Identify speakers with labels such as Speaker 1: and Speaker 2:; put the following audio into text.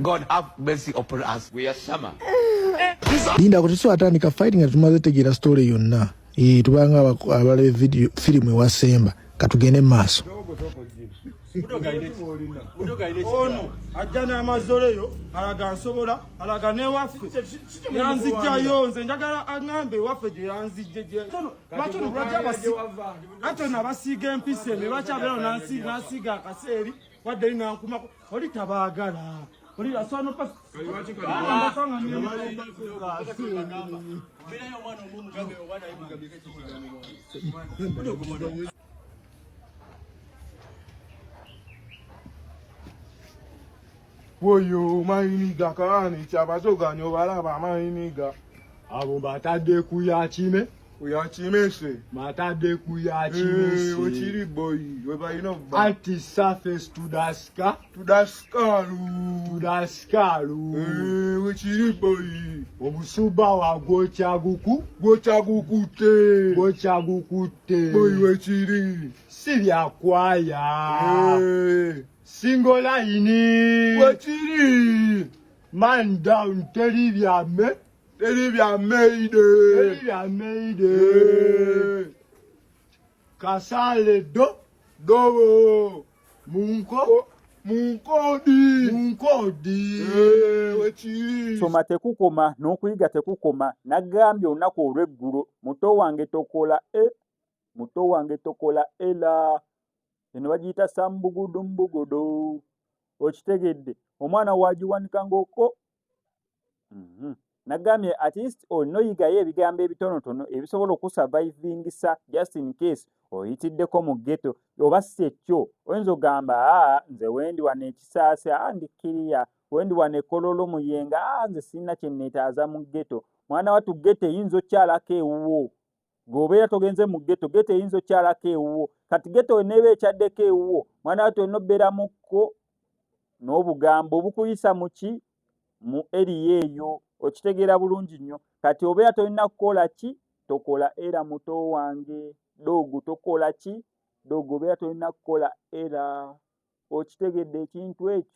Speaker 1: God have mercy upon us. We are summer.
Speaker 2: Linda kuti so atandika fighting nga tumaze tegeera story yonna tubanga abale video film ewasemba katugende maaso
Speaker 3: ono ajjana amazoleyo alaga nsobola alaga newaffe yanzijjayo nze njagala aŋŋambe ewaffe gye yanzijje lwaki ate nabasiiga empisi eno lwaki abeero nansiiga akaseeri wadde linankumako oli tabaagala oli asono pas woyo mayiniga kaani kyabazoganya obalaba amayiniga
Speaker 4: abo batadde kuyakime
Speaker 3: uyakimese
Speaker 4: batadde kuyakimese
Speaker 3: okiri boyi webalina
Speaker 4: anti surface tudaskalu
Speaker 3: wekiri boyi
Speaker 4: obusuba gwokyagukute
Speaker 3: boyi wekiri
Speaker 4: sibyakwaya single line
Speaker 3: wekiri
Speaker 4: man down teri byame kasale
Speaker 3: dobo
Speaker 4: munkodi
Speaker 3: wekiri
Speaker 5: soma tekukoma n'okuyiga tekukoma nagambye olunaku olw'eggulo muto wange tokola era eno bagiyita sambugudu okitegedde omwana wagiwanika ng'okko nagambye at least olinoyigayo ebigambo ebitonotono ebisobola okusurvivingisa just in case oyitiddeko mu ghetto oba si ekyo oyinza ogamba nze wendi wano ekisaasi ndikiriya wendi wano ekololo muyenga nze sirina kye neetaaza mu ghetto mwana wattu ghetto eyinza okyalako ewuwo gwobeera togenze mu ghetto eyinza okyalako ewuwo kati ghetto eneeba ekyaddeko ewuwo mwana wattu olina obbeeramukko n'obugambo obukuyisa mu eriya eyo okitegeera bulungi nnyo kati obeera tolina kukola ki tokola era muto wange dogu tokola ki dogu obeera tolina kukola era okitegedde ekintu ekyo